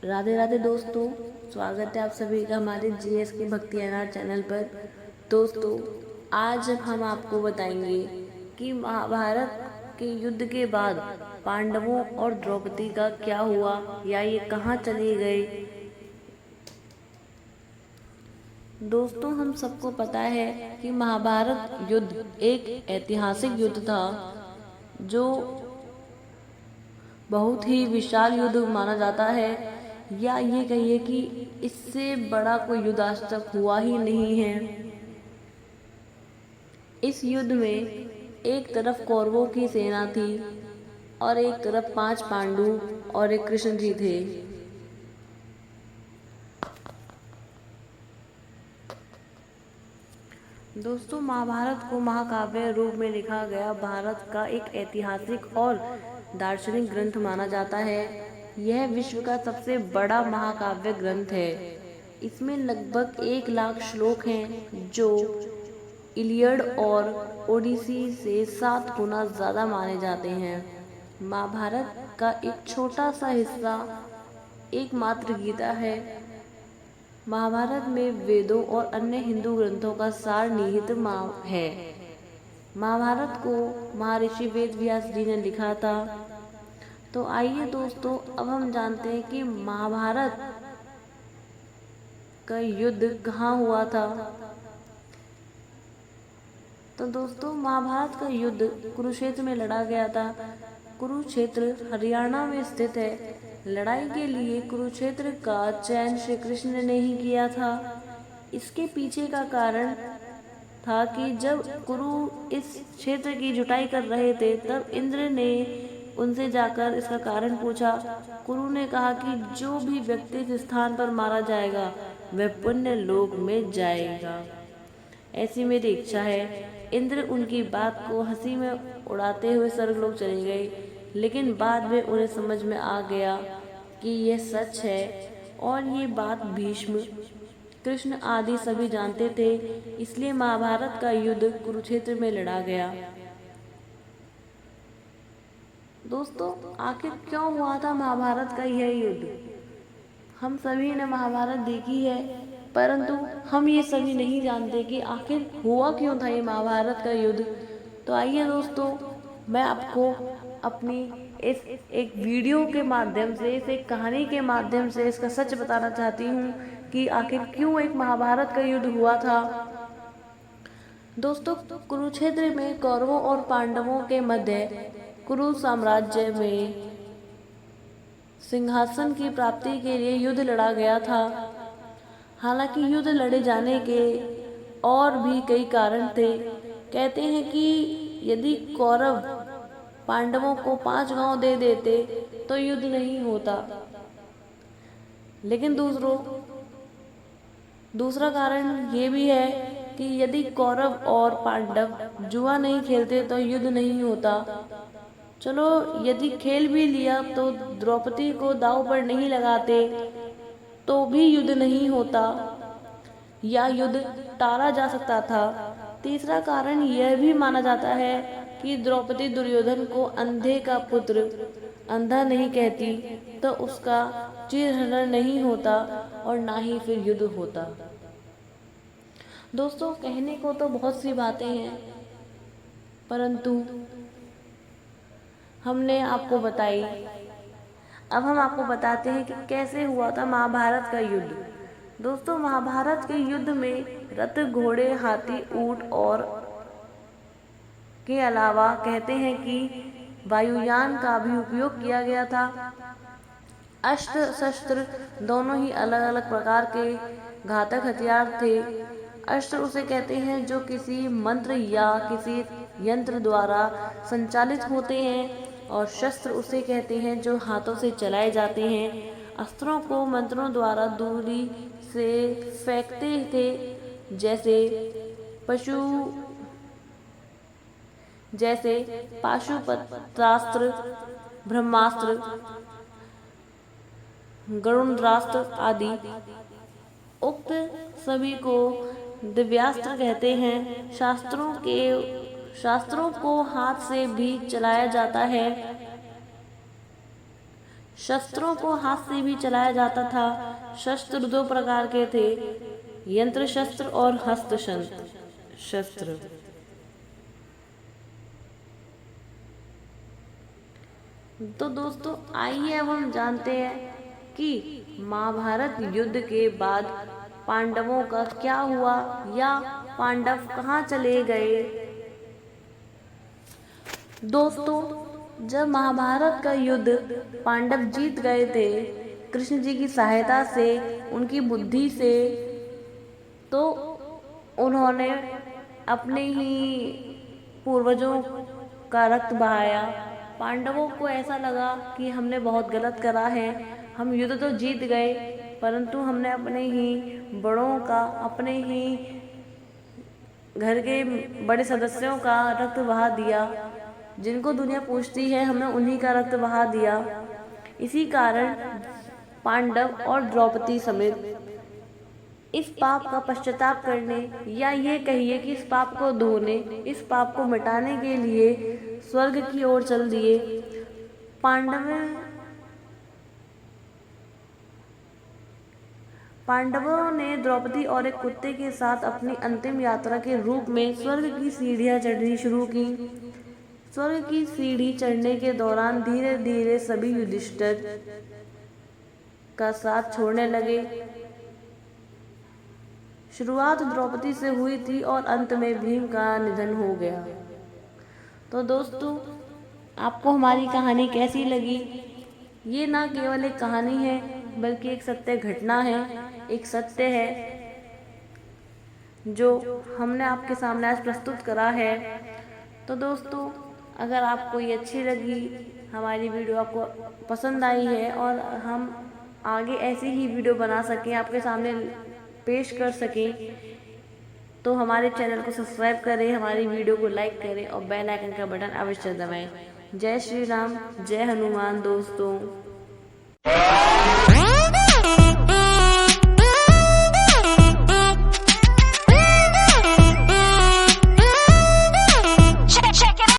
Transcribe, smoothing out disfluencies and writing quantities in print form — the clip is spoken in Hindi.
राधे राधे दोस्तों, स्वागत है आप सभी का हमारे जीएस के भक्ति अनार चैनल पर। दोस्तों, आज हम आपको बताएंगे कि महाभारत के युद्ध के बाद पांडवों और द्रौपदी का क्या हुआ या ये कहाँ चले गए। दोस्तों, हम सबको पता है कि महाभारत युद्ध एक ऐतिहासिक युद्ध था जो बहुत ही विशाल युद्ध माना जाता है, या ये कहिए कि इससे बड़ा कोई युद्ध आज तक हुआ ही नहीं है। इस युद्ध में एक तरफ कौरवों की सेना थी और एक तरफ 5 पांडु और एक कृष्ण जी थे। दोस्तों, महाभारत को महाकाव्य रूप में लिखा गया भारत का एक ऐतिहासिक और दार्शनिक ग्रंथ माना जाता है। यह विश्व का सबसे बड़ा महाकाव्य ग्रंथ है। इसमें लगभग 1 लाख श्लोक हैं जो इलियड और ओडिसी से 7 गुना ज़्यादा माने जाते हैं। महाभारत का एक छोटा सा हिस्सा एकमात्र गीता है। महाभारत में वेदों और अन्य हिंदू ग्रंथों का सार निहित है। महाभारत को महर्षि वेद व्यास जी ने लिखा था। तो आइए दोस्तों, अब हम जानते हैं कि महाभारत का युद्ध कहाँ हुआ था। तो दोस्तों, महाभारत का युद्ध कुरुक्षेत्र में लड़ा गया था। कुरुक्षेत्र हरियाणा में स्थित है। लड़ाई के लिए कुरुक्षेत्र का चयन श्री कृष्ण ने ही किया था। इसके पीछे का कारण था कि जब कुरु इस क्षेत्र की जुताई कर रहे थे, तब इंद्र ने उनसे जाकर इसका कारण पूछा। कुरु ने कहा कि जो भी व्यक्ति इस स्थान पर मारा जाएगा वह पुण्य लोक में जाएगा, ऐसी मेरी इच्छा है। इंद्र उनकी बात को हंसी में उड़ाते हुए स्वर्गलोक चले गए, लेकिन बाद में उन्हें समझ में आ गया कि यह सच है और ये बात भीष्म, कृष्ण आदि सभी जानते थे। इसलिए महाभारत का युद्ध कुरुक्षेत्र में लड़ा गया। दोस्तों, आखिर क्यों हुआ था महाभारत का यह युद्ध। हम सभी ने महाभारत देखी है, परंतु हम ये सभी नहीं जानते कि आखिर हुआ क्यों था ये महाभारत का युद्ध। तो आइए दोस्तों, मैं आपको अपनी इस एक वीडियो के माध्यम से, इस एक कहानी के माध्यम से इसका सच बताना चाहती हूँ कि आखिर क्यों एक महाभारत का युद्ध हुआ था। दोस्तों, कुरुक्षेत्र में कौरवों और पांडवों के मध्य कुरु साम्राज्य में सिंहासन की प्राप्ति के लिए युद्ध लड़ा गया था। हालांकि युद्ध लड़े जाने के और भी कई कारण थे। कहते हैं कि यदि कौरव पांडवों को 5 गांव दे देते तो युद्ध नहीं होता। लेकिन दूसरा कारण ये भी है कि यदि कौरव और पांडव जुआ नहीं खेलते तो युद्ध नहीं होता। चलो, यदि खेल भी लिया तो द्रौपदी को दांव पर नहीं लगाते तो भी युद्ध नहीं होता, या युद्ध टाला जा सकता था। तीसरा कारण यह भी माना जाता है कि द्रौपदी दुर्योधन को अंधे का पुत्र अंधा नहीं कहती तो उसका चिरहरण नहीं होता और ना ही फिर युद्ध होता। दोस्तों, कहने को तो बहुत सी बातें हैं, परंतु हमने आपको बताई। अब हम आपको बताते हैं कि कैसे हुआ था महाभारत का युद्ध। दोस्तों, महाभारत के युद्ध में रथ, घोड़े, हाथी, ऊंट और के अलावा कहते हैं कि वायुयान का भी उपयोग किया गया था। अस्त्र शस्त्र दोनों ही अलग अलग प्रकार के घातक हथियार थे। अस्त्र उसे कहते हैं जो किसी मंत्र या किसी यंत्र द्वारा संचालित होते हैं, और शस्त्र उसे कहते हैं जो हाथों से चलाए जाते हैं। अस्त्रों को मंत्रों द्वारा दूरी से फेंकते थे, जैसे पाशुपतास्त्र, ब्रह्मास्त्र, गरुडास्त्र आदि। उक्त सभी को दिव्यास्त्र कहते हैं। शास्त्रों को हाथ से भी चलाया जाता है। शस्त्रों को हाथ से भी चलाया जाता था। शस्त्र दो प्रकार के थे, यंत्र शस्त्र और हस्त शस्त्र। तो दोस्तों आइए अब हम जानते हैं कि महाभारत युद्ध के बाद पांडवों का क्या हुआ या पांडव कहाँ चले गए। दोस्तों जब महाभारत का युद्ध पांडव जीत गए थे कृष्ण जी की सहायता से, उनकी बुद्धि से, तो उन्होंने अपने ही पूर्वजों का रक्त बहाया। पांडवों को ऐसा लगा कि हमने बहुत गलत करा है, हम युद्ध तो जीत गए परंतु हमने अपने ही बड़ों का, अपने ही घर के बड़े सदस्यों का रक्त बहा दिया, जिनको दुनिया पूछती है हमने उन्हीं का रक्त बहा दिया। इसी कारण पांडव और द्रौपदी समेत इस पाप का पश्चाताप करने, या ये कहिए कि इस पाप को धोने, इस पाप को मिटाने के लिए स्वर्ग की ओर चल दिए। पांडवों ने द्रौपदी और एक कुत्ते के साथ अपनी अंतिम यात्रा के रूप में स्वर्ग की सीढ़ियां चढ़नी शुरू की। स्वर्ग की सीढ़ी चढ़ने के दौरान धीरे धीरे सभी युधिष्ठिर का साथ छोड़ने लगे। शुरुआत द्रौपदी से हुई थी और अंत में भीम का निधन हो गया। तो दोस्तों आपको हमारी कहानी कैसी लगी? ये ना केवल एक कहानी है बल्कि एक सत्य घटना है, एक सत्य है जो हमने आपके सामने आज प्रस्तुत करा है। तो दोस्तों अगर आपको ये अच्छी लगी, हमारी वीडियो आपको पसंद आई है और हम आगे ऐसी ही वीडियो बना सकें, आपके सामने पेश कर सकें, तो हमारे चैनल को सब्सक्राइब करें, हमारी वीडियो को लाइक करें और बेल आइकन का बटन अवश्य दबाएं। जय श्री राम, जय हनुमान दोस्तों।